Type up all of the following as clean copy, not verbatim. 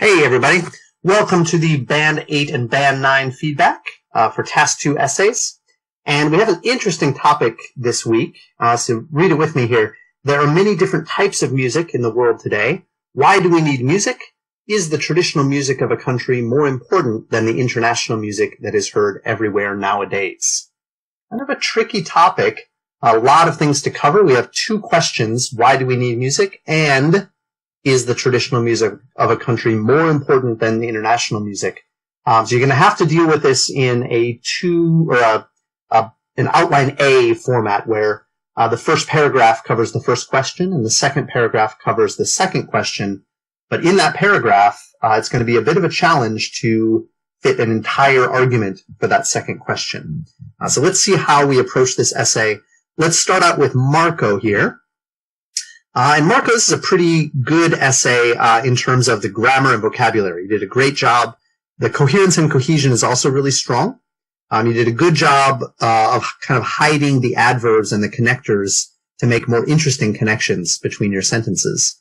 Hey everybody, welcome to the Band 8 and Band 9 feedback for Task 2 essays. And we have an interesting topic this week, so read it with me here. There are many different types of music in the world today. Why do we need music? Is the traditional music of a country more important than the international music that is heard everywhere nowadays? Kind of a tricky topic, a lot of things to cover. We have two questions: why do we need music? And is the traditional music of a country more important than the international music? So you're going to have to deal with this in an outline A format where the first paragraph covers the first question and the second paragraph covers the second question. But in that paragraph, it's going to be a bit of a challenge to fit an entire argument for that second question. So let's see how we approach this essay. Let's start out with Marco here. And Marco, this is a pretty good essay in terms of the grammar and vocabulary. You did a great job. The coherence and cohesion is also really strong. You did a good job of kind of hiding the adverbs and the connectors to make more interesting connections between your sentences.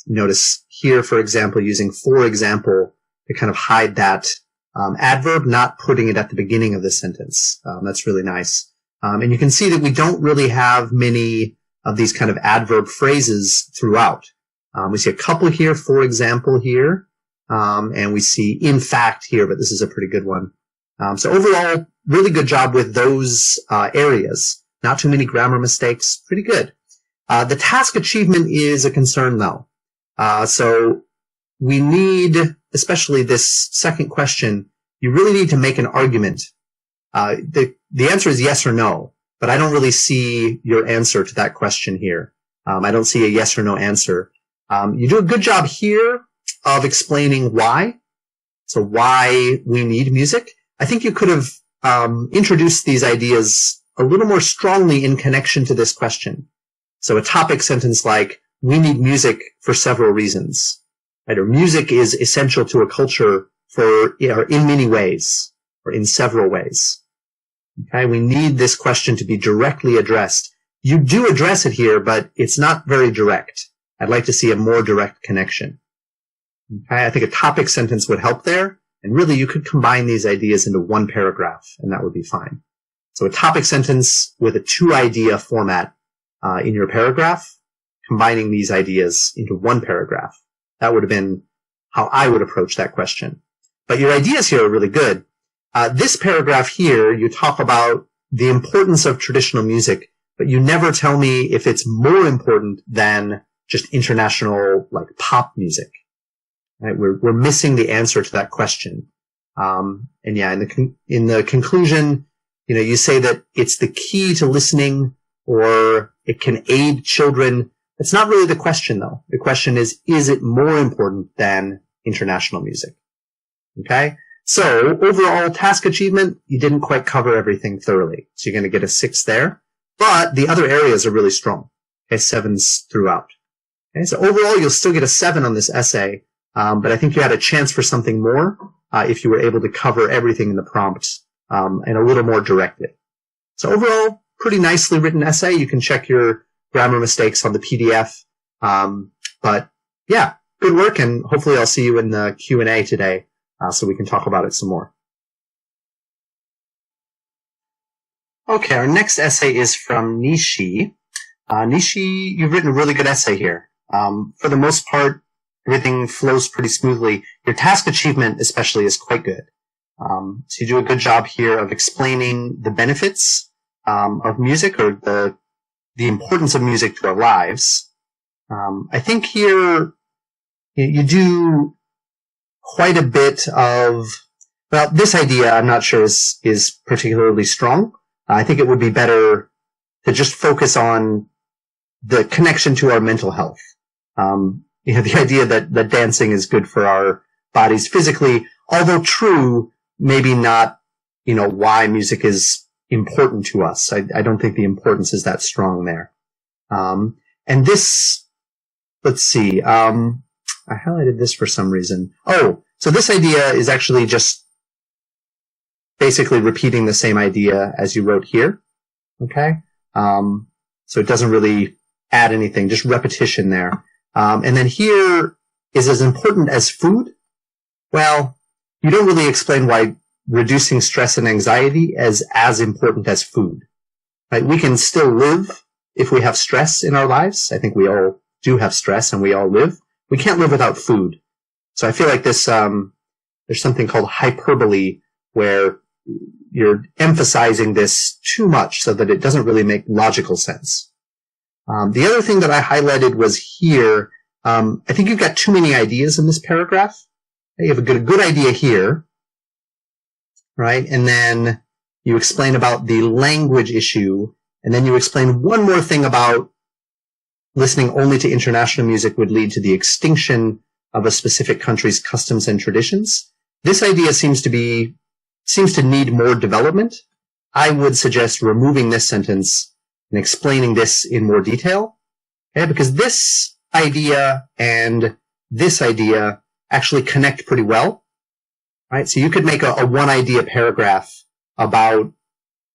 Notice here, for example, using for example to kind of hide that adverb, not putting it at the beginning of the sentence. That's really nice. And you can see that we don't really have many of these kind of adverb phrases throughout. We see a couple here, for example here, and we see in fact here, but this is a pretty good one. So overall, really good job with those areas. Not too many grammar mistakes, pretty good. The task achievement is a concern though. So we need, especially this second question, you really need to make an argument. The answer is yes or no. But I don't really see your answer to that question here. I don't see a yes or no answer. You do a good job here of explaining why. So why we need music. I think you could have introduced these ideas a little more strongly in connection to this question. So a topic sentence like, we need music for several reasons. Right? Or music is essential to a culture in many ways, or in several ways. Okay, we need this question to be directly addressed. You do address it here, but it's not very direct. I'd like to see a more direct connection. Okay, I think a topic sentence would help there, and really you could combine these ideas into one paragraph, and that would be fine. So a topic sentence with a two-idea format in your paragraph, combining these ideas into one paragraph. That would have been how I would approach that question. But your ideas here are really good. This paragraph here, you talk about the importance of traditional music, but you never tell me if it's more important than just international, like pop music. Right? We're missing the answer to that question. And yeah, in the conclusion, you say that it's the key to listening, or it can aid children. It's not really the question, though. The question is it more important than international music? Okay. So overall task achievement, you didn't quite cover everything thoroughly. So you're going to get a 6 there, but the other areas are really strong. Okay, 7s throughout. Okay, so overall you'll still get a 7 on this essay, but I think you had a chance for something more if you were able to cover everything in the prompt and a little more directed. So overall, pretty nicely written essay. You can check your grammar mistakes on the PDF. But yeah, good work, and hopefully I'll see you in the Q&A today. So we can talk about it some more. Okay, our next essay is from Mishi. Mishi, you've written a really good essay here. For the most part, everything flows pretty smoothly. Your task achievement especially is quite good. So you do a good job here of explaining the benefits of music, or the importance of music to our lives. I think here you do quite a bit of, well, this idea I'm not sure is particularly strong. I think it would be better to just focus on the connection to our mental health. The idea that dancing is good for our bodies physically, although true, maybe not, why music is important to us. I don't think the importance is that strong there. And this, let's see, I highlighted this for some reason. Oh, so this idea is actually just basically repeating the same idea as you wrote here. Okay? So it doesn't really add anything, just repetition there. And then here, is as important as food? Well, you don't really explain why reducing stress and anxiety is as important as food. Right? We can still live if we have stress in our lives. I think we all do have stress and we all live. We can't live without food. So I feel like this, there's something called hyperbole where you're emphasizing this too much so that it doesn't really make logical sense. The other thing that I highlighted was here. I think you've got too many ideas in this paragraph. You have a good idea here, right? And then you explain about the language issue, and then you explain one more thing about listening only to international music would lead to the extinction of a specific country's customs and traditions. This idea seems to need more development. I would suggest removing this sentence and explaining this in more detail, okay? Because this idea and this idea actually connect pretty well, right? So you could make a one idea paragraph about,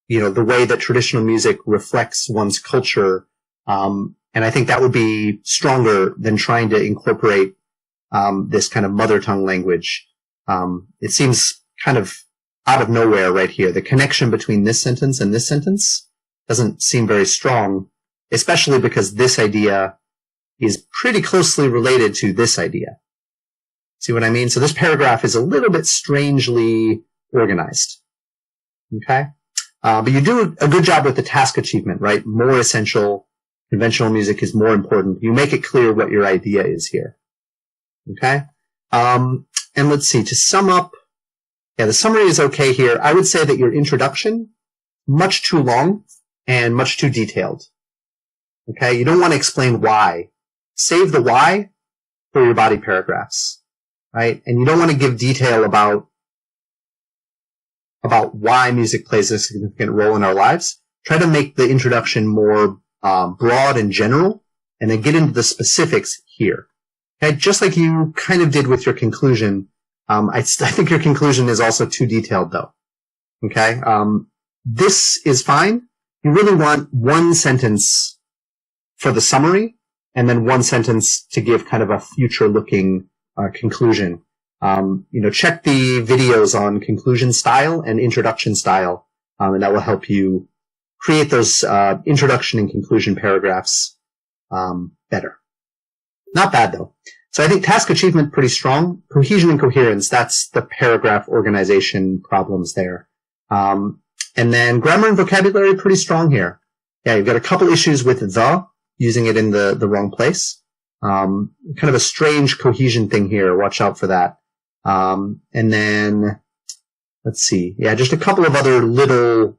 the way that traditional music reflects one's culture. And I think that would be stronger than trying to incorporate this kind of mother tongue language. It seems kind of out of nowhere right here. The connection between this sentence and this sentence doesn't seem very strong, especially because this idea is pretty closely related to this idea. See what I mean? So this paragraph is a little bit strangely organized. Okay? But you do a good job with the task achievement, right? More essential. Conventional music is more important. You make it clear what your idea is here. Okay? And let's see, to sum up, the summary is okay here. I would say that your introduction, much too long and much too detailed. Okay? You don't want to explain why. Save the why for your body paragraphs, right? And you don't want to give detail about why music plays a significant role in our lives. Try to make the introduction more broad and general, and then get into the specifics here. Okay? Just like you kind of did with your conclusion. I think your conclusion is also too detailed, though. Okay? This is fine. You really want one sentence for the summary, and then one sentence to give kind of a future-looking conclusion. Check the videos on conclusion style and introduction style, and that will help you create those introduction and conclusion paragraphs better. Not bad, though. So I think task achievement, pretty strong. Cohesion and coherence, that's the paragraph organization problems there. And then grammar and vocabulary, pretty strong here. Yeah, you've got a couple issues with the, using it in the wrong place. Kind of a strange cohesion thing here. Watch out for that. And then, let's see. Yeah, just a couple of other little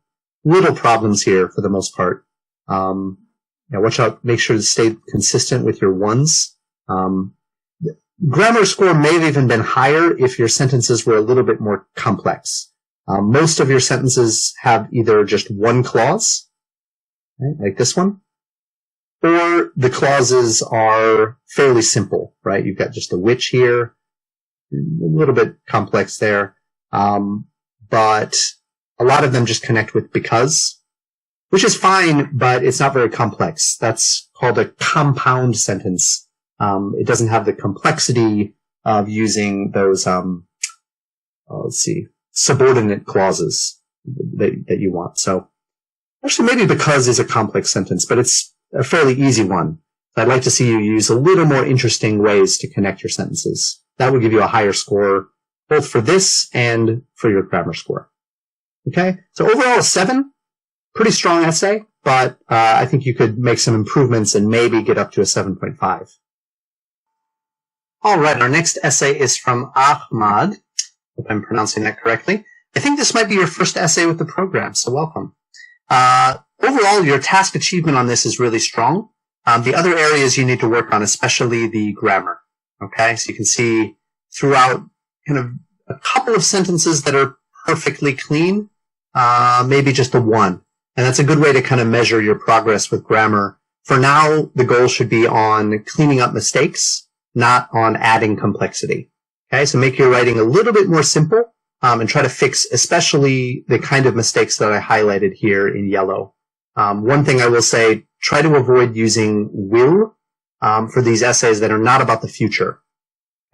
problems here for the most part. Watch out. Make sure to stay consistent with your ones. Grammar score may have even been higher if your sentences were a little bit more complex. Most of your sentences have either just one clause, right, like this one, or the clauses are fairly simple, right? You've got just the which here, a little bit complex there, but a lot of them just connect with because, which is fine, but it's not very complex. That's called a compound sentence. It doesn't have the complexity of using those, subordinate clauses that you want. So actually maybe because is a complex sentence, but it's a fairly easy one. I'd like to see you use a little more interesting ways to connect your sentences. That would give you a higher score, both for this and for your grammar score. Okay? So overall a 7, pretty strong essay, but I think you could make some improvements and maybe get up to a 7.5. All right, our next essay is from Ahmad. Hope I'm pronouncing that correctly. I think this might be your first essay with the program, so welcome. Overall, your task achievement on this is really strong. The other areas you need to work on, especially the grammar. Okay, so you can see throughout kind of a couple of sentences that are perfectly clean, maybe just the one. And that's a good way to kind of measure your progress with grammar. For now, the goal should be on cleaning up mistakes, not on adding complexity. Okay, so make your writing a little bit more simple, and try to fix especially the kind of mistakes that I highlighted here in yellow. One thing I will say, try to avoid using will for these essays that are not about the future.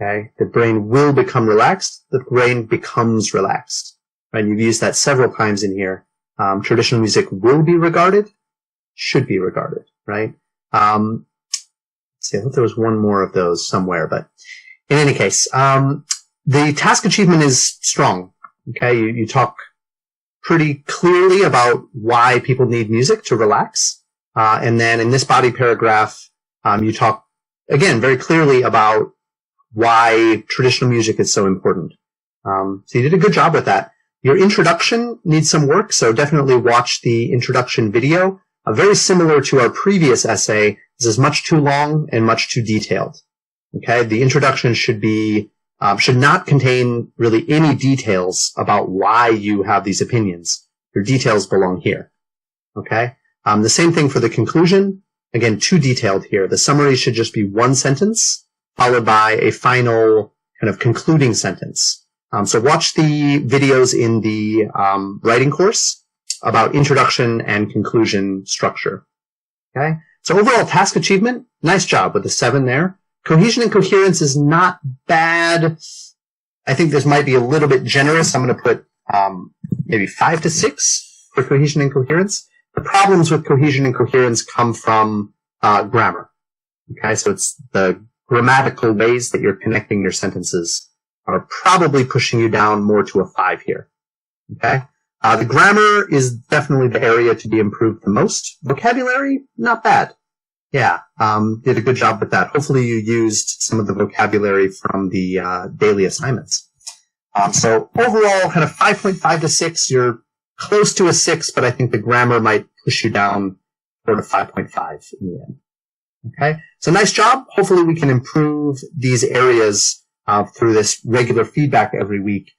Okay, the brain will become relaxed. The brain becomes relaxed. Right, you've used that several times in here. Traditional music will be regarded, should be regarded. Right. Let's see, I thought there was one more of those somewhere, but in any case, the task achievement is strong. Okay, you talk pretty clearly about why people need music to relax, and then in this body paragraph, you talk again very clearly about why traditional music is so important. So you did a good job with that. Your introduction needs some work, so definitely watch the introduction video. Very similar to our previous essay, this is much too long and much too detailed. Okay, the introduction should not contain really any details about why you have these opinions. Your details belong here. Okay, the same thing for the conclusion. Again, too detailed here. The summary should just be one sentence followed by a final kind of concluding sentence. So watch the videos in the writing course about introduction and conclusion structure. Okay, so overall task achievement, nice job with the 7 there. Cohesion and coherence is not bad. I think this might be a little bit generous. I'm going to put maybe 5 to 6 for cohesion and coherence. The problems with cohesion and coherence come from grammar. Okay, so it's the grammatical ways that you're connecting your sentences are probably pushing you down more to a 5 here. Okay, the grammar is definitely the area to be improved the most. Vocabulary, not bad. Yeah, did a good job with that. Hopefully you used some of the vocabulary from the daily assignments. So overall, kind of 5.5 to 6. You're close to a 6, but I think the grammar might push you down toward a 5.5 in the end. Okay, so nice job. Hopefully we can improve these areas through this regular feedback every week.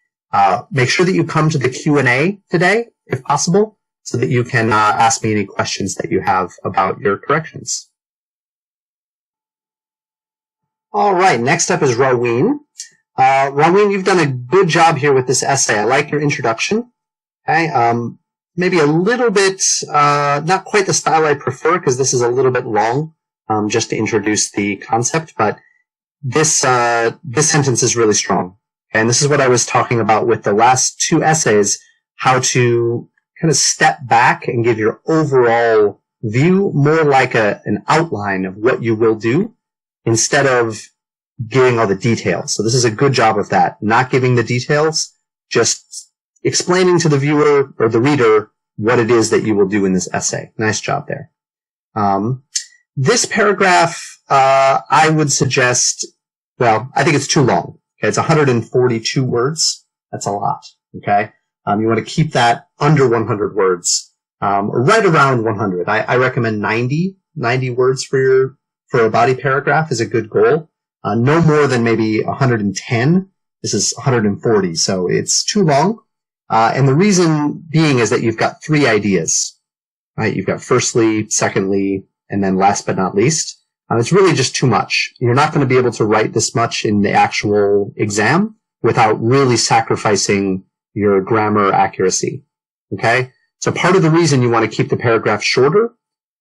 Make sure that you come to the Q&A today, if possible, so that you can ask me any questions that you have about your corrections. All right, next up is Raween. Raween, you've done a good job here with this essay. I like your introduction. Okay, maybe a little bit, not quite the style I prefer because this is a little bit long, just to introduce the concept, but this sentence is really strong. And this is what I was talking about with the last 2 essays, how to kind of step back and give your overall view more like an outline of what you will do instead of giving all the details. So this is a good job of that. Not giving the details, just explaining to the viewer or the reader what it is that you will do in this essay. Nice job there. This paragraph, I would suggest, well, I think it's too long. Okay, it's 142 words. That's a lot. Okay, you want to keep that under 100 words, or right around 100. I recommend 90 words for a body paragraph is a good goal. No more than maybe 110. This is 140, so it's too long. And the reason being is that you've got 3 ideas. Right? You've got firstly, secondly, and then last but not least. It's really just too much. You're not going to be able to write this much in the actual exam without really sacrificing your grammar accuracy. Okay? So part of the reason you want to keep the paragraph shorter,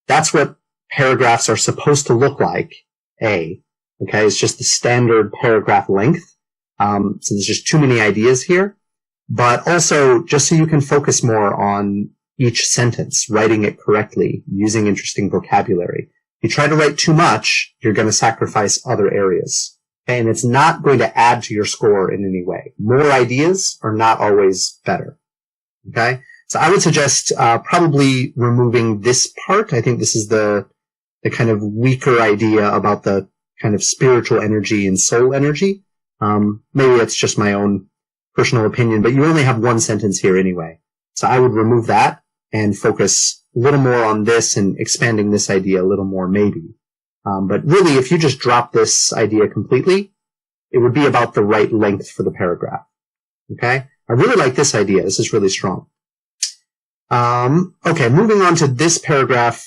that's what paragraphs are supposed to look like. Okay? It's just the standard paragraph length. So there's just too many ideas here. But also, just so you can focus more on each sentence, writing it correctly, using interesting vocabulary. If you try to write too much, you're going to sacrifice other areas. Okay? And it's not going to add to your score in any way. More ideas are not always better. Okay? So I would suggest probably removing this part. I think this is the kind of weaker idea about the kind of spiritual energy and soul energy. Maybe it's just my own personal opinion, but you only have 1 sentence here anyway. So I would remove that and focus a little more on this and expanding this idea a little more maybe. But really, if you just drop this idea completely, it would be about the right length for the paragraph. Okay? I really like this idea. This is really strong. Okay, moving on to this paragraph.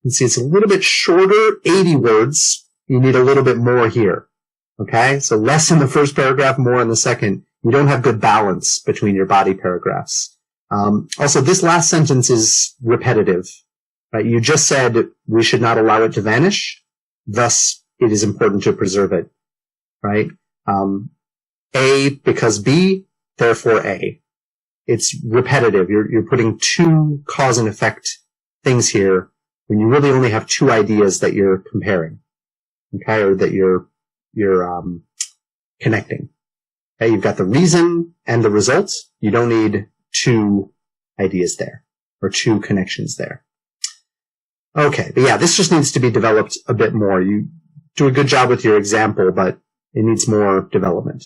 You can see it's a little bit shorter, 80 words. You need a little bit more here. Okay? So less in the first paragraph, more in the second. You don't have good balance between your body paragraphs. Also, this last sentence is repetitive. Right? You just said we should not allow it to vanish. Thus, it is important to preserve it. Right? A because B, therefore A. It's repetitive. You're putting two cause and effect things here when you really only have two ideas that you're comparing, okay, or that you're connecting. Okay, you've got the reason and the results. You don't need two ideas there or two connections there. Okay, but yeah, this just needs to be developed a bit more. You do a good job with your example, but it needs more development.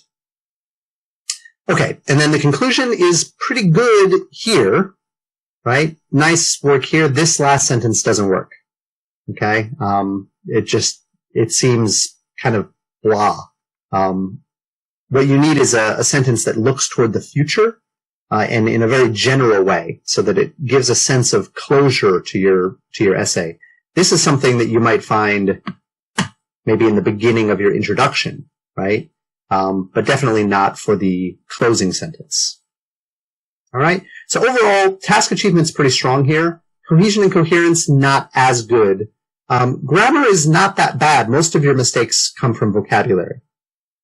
Okay, and then the conclusion is pretty good here, right? Nice work here. This last sentence doesn't work. Okay, it seems kind of blah. What you need is a sentence that looks toward the future, and in a very general way, so that it gives a sense of closure to your essay. This is something that you might find maybe in the beginning of your introduction, right? But definitely not for the closing sentence. All right. So overall, task achievement's pretty strong here. Cohesion and coherence, not as good. Grammar is not that bad. Most of your mistakes come from vocabulary.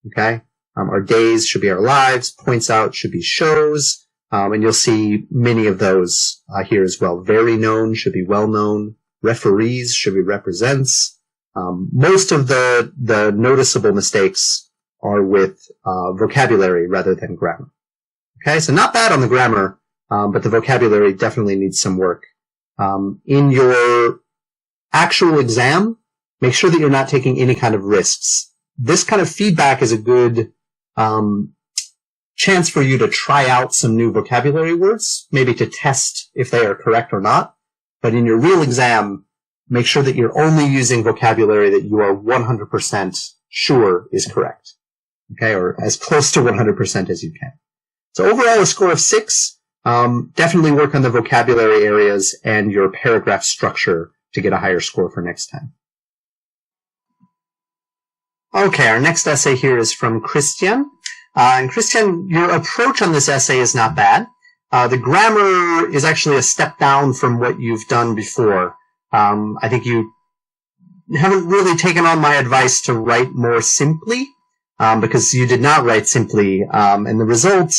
Okay. Our days should be our lives. Points out should be shows. And you'll see many of those here as well. Very known should be well known. Referees should be represents. Most of the noticeable mistakes are with vocabulary rather than grammar. Okay, so not bad on the grammar, but the vocabulary definitely needs some work. In your actual exam, make sure that you're not taking any kind of risks. This kind of feedback is a good chance for you to try out some new vocabulary words, maybe to test if they are correct or not. But in your real exam, make sure that you're only using vocabulary that you are 100% sure is correct. Okay, or as close to 100% as you can. So overall, a score of 6. Definitely work on the vocabulary areas and your paragraph structure to get a higher score for next time. Okay, our next essay here is from Christian. And Christian, your approach on this essay is not bad. The grammar is actually a step down from what you've done before. I think you haven't really taken on my advice to write more simply, because you did not write simply. And the result,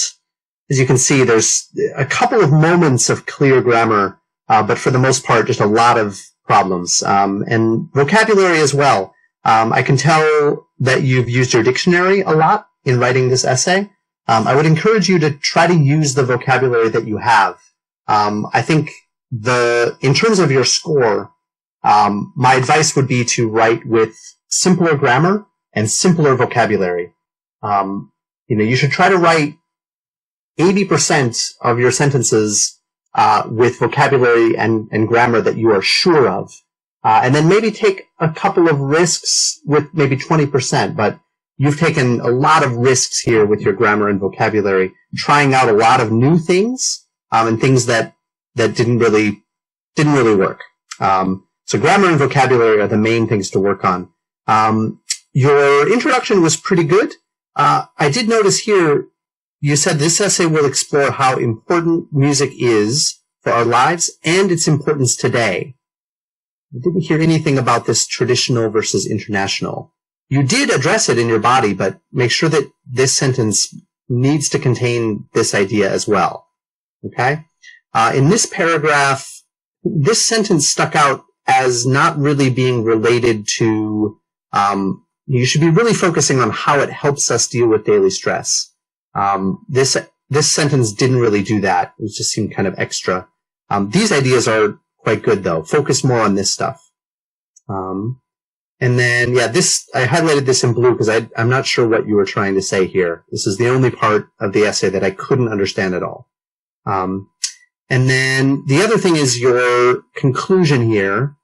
as you can see, there's a couple of moments of clear grammar, but for the most part, just a lot of problems. And vocabulary as well. I can tell that you've used your dictionary a lot in writing this essay. I would encourage you to try to use the vocabulary that you have. I think in terms of your score, my advice would be to write with simpler grammar and simpler vocabulary. You should try to write 80% of your sentences with vocabulary and grammar that you are sure of. And then maybe take a couple of risks with maybe 20%, but you've taken a lot of risks here with your grammar and vocabulary, trying out a lot of new things, and things that didn't really work. So grammar and vocabulary are the main things to work on. Your introduction was pretty good. I did notice here, you said this essay will explore how important music is for our lives and its importance today. I didn't hear anything about this traditional versus international. You did address it in your body, but make sure that this sentence needs to contain this idea as well. Okay? In this paragraph, this sentence stuck out as not really being related to, you should be really focusing on how it helps us deal with daily stress. This sentence didn't really do that. It just seemed kind of extra. These ideas are quite good though. Focus more on this stuff. And then, yeah, I highlighted this in blue because I'm not sure what you were trying to say here. This is the only part of the essay that I couldn't understand at all. And then the other thing is your conclusion here.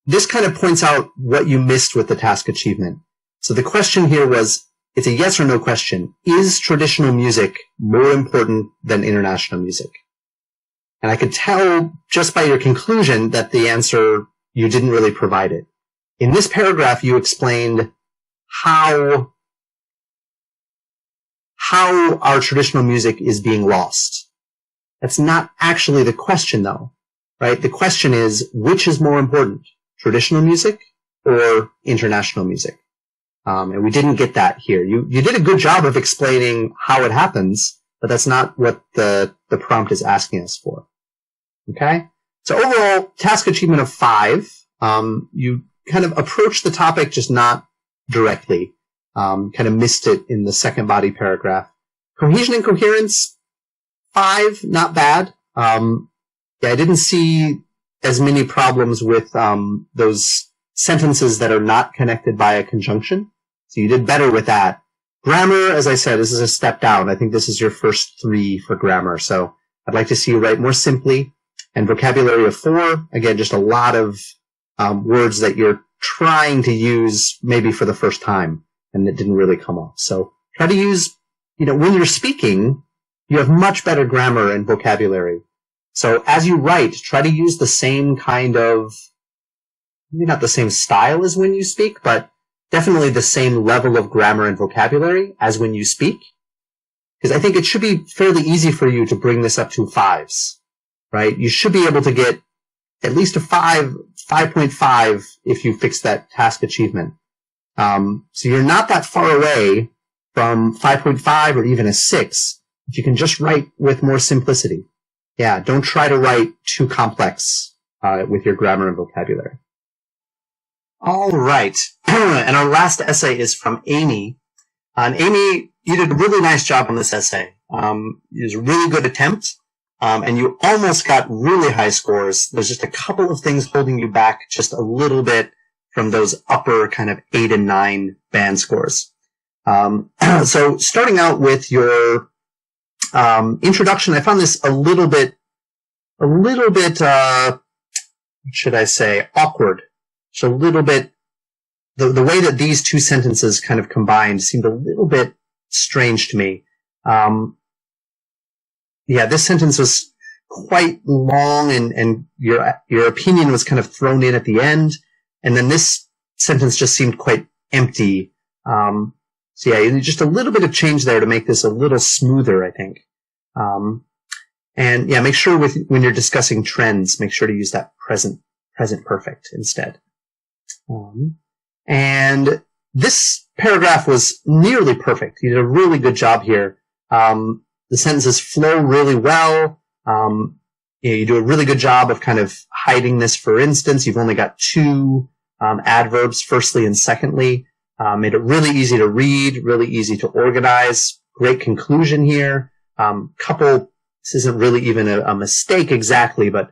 This kind of points out what you missed with the task achievement. So the question here was, it's a yes or no question. Is traditional music more important than international music? And I could tell just by your conclusion that the answer, you didn't really provide it. In this paragraph, you explained how our traditional music is being lost. That's not actually the question, though, right? The question is, which is more important, traditional music or international music. And we didn't get that here. You did a good job of explaining how it happens, but that's not what the prompt is asking us for. Okay? So overall, task achievement of 5. You kind of approached the topic, just not directly. Kind of missed it in the second body paragraph. Cohesion and coherence, 5, not bad. I didn't see as many problems with those sentences that are not connected by a conjunction. So you did better with that. Grammar, as I said, this is a step down. I think this is your first 3 for grammar. So I'd like to see you write more simply. And vocabulary of 4, again, just a lot of words that you're trying to use maybe for the first time and it didn't really come off. So try to use, when you're speaking, you have much better grammar and vocabulary. So as you write, try to use the same kind of, maybe not the same style as when you speak, but definitely the same level of grammar and vocabulary as when you speak. Because I think it should be fairly easy for you to bring this up to 5s, right? You should be able to get at least a 5.5 if you fix that task achievement. So you're not that far away from 5.5 or even a 6 if you can just write with more simplicity. Yeah, don't try to write too complex with your grammar and vocabulary. All right. And our last essay is from Amy. And Amy, you did a really nice job on this essay. It was a really good attempt. And you almost got really high scores. There's just a couple of things holding you back just a little bit from those upper kind of 8 and 9 band scores. So starting out with your introduction, I found this a little bit, what should I say, awkward. So a little bit, the way that these 2 sentences kind of combined seemed a little bit strange to me. This sentence was quite long and your opinion was kind of thrown in at the end. And then this sentence just seemed quite empty. Just a little bit of change there to make this a little smoother, I think. Make sure when you're discussing trends, make sure to use that present perfect instead. And this paragraph was nearly perfect. You did a really good job here. The sentences flow really well. You do a really good job of kind of hiding this. For instance, you've only got 2 adverbs, firstly and secondly. Made it really easy to read, really easy to organize. Great conclusion here. This isn't really even a mistake exactly, but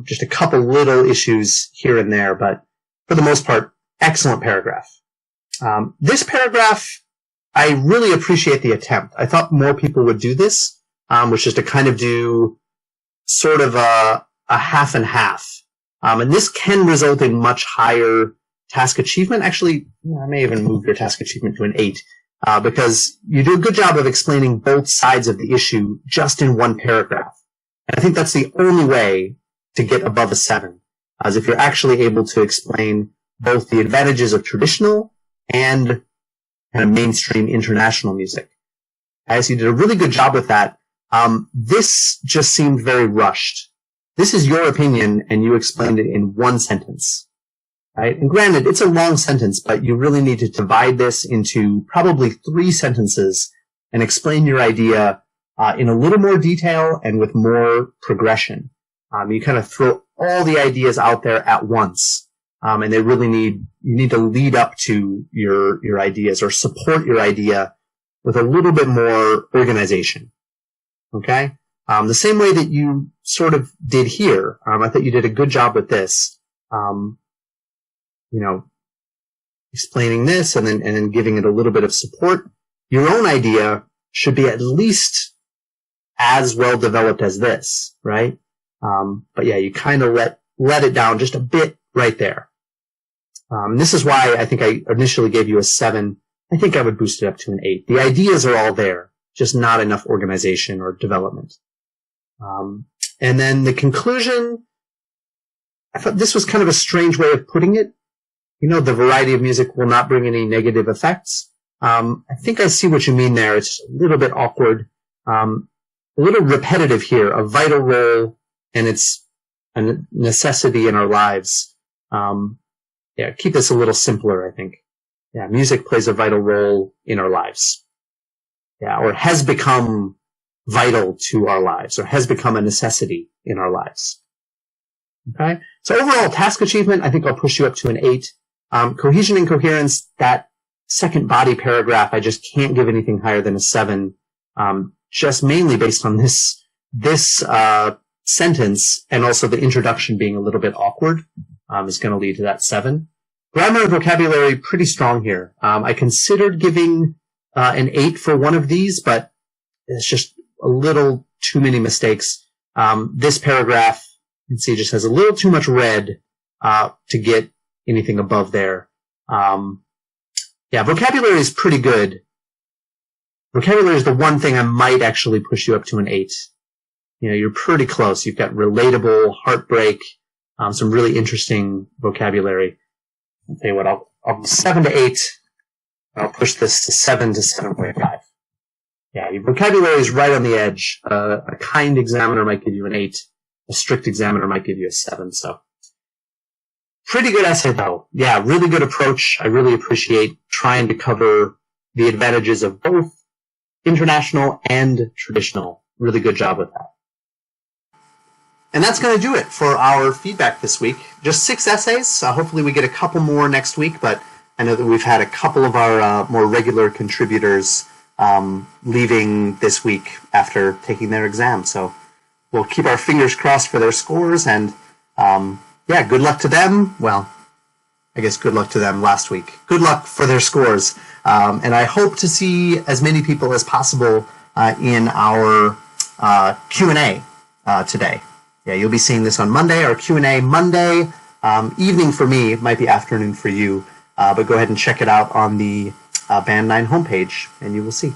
just a couple little issues here and there. But for the most part, excellent paragraph. This paragraph, I really appreciate the attempt. I thought more people would do this, which is to kind of do sort of a half and half. And this can result in much higher task achievement. Actually, I may even move your task achievement to an 8, because you do a good job of explaining both sides of the issue just in one paragraph. And I think that's the only way to get above a 7, as if you're actually able to explain both the advantages of traditional and kind of mainstream international music. As you did a really good job with that. This just seemed very rushed. This is your opinion, and you explained it in 1 sentence. Right? And granted, it's a long sentence, but you really need to divide this into probably 3 sentences and explain your idea in a little more detail and with more progression. You kind of throw all the ideas out there at once, and they really you need to lead up to your ideas or support your idea with a little bit more organization. Okay? The same way that you sort of did here. I thought you did a good job with this. Explaining this and then giving it a little bit of support. Your own idea should be at least as well developed as this, right? But yeah, you kind of let it down just a bit right there. This is why I think I initially gave you a 7. I think I would boost it up to an 8. The ideas are all there, just not enough organization or development. And then the conclusion, I thought this was kind of a strange way of putting it. The variety of music will not bring any negative effects. I think I see what you mean there. It's a little bit awkward, a little repetitive here, a vital role, and it's a necessity in our lives. yeah, keep this a little simpler, I think. Yeah, music plays a vital role in our lives. Yeah, or has become vital to our lives, or has become a necessity in our lives. Okay? So overall, task achievement, I think I'll push you up to an 8. Cohesion and coherence, that second body paragraph, I just can't give anything higher than a 7, just mainly based on this sentence, and also the introduction being a little bit awkward, is going to lead to that 7. Grammar and vocabulary, pretty strong here. I considered giving an 8 for one of these, but it's just a little too many mistakes. This paragraph, you can see, just has a little too much red to get anything above there. Yeah, vocabulary is pretty good. Vocabulary is the one thing I might actually push you up to an 8. You know, you're pretty close. You've got relatable, heartbreak, some really interesting vocabulary. I'll tell you what, I'll 7 to 8. I'll push this to 7 to 7.5. Yeah, your vocabulary is right on the edge. A kind examiner might give you an 8. A strict examiner might give you a 7. So, pretty good essay, though. Yeah, really good approach. I really appreciate trying to cover the advantages of both international and traditional. Really good job with that. And that's going to do it for our feedback this week. Just 6 essays. Hopefully we get a couple more next week, but I know that we've had a couple of our more regular contributors leaving this week after taking their exam. So we'll keep our fingers crossed for their scores, and yeah, good luck to them. Well, I guess good luck to them last week. Good luck for their scores. And I hope to see as many people as possible in our Q&A today. Yeah, you'll be seeing this on Monday, our Q&A Monday evening for me. It might be afternoon for you. But go ahead and check it out on the Band 9 homepage, and you will see.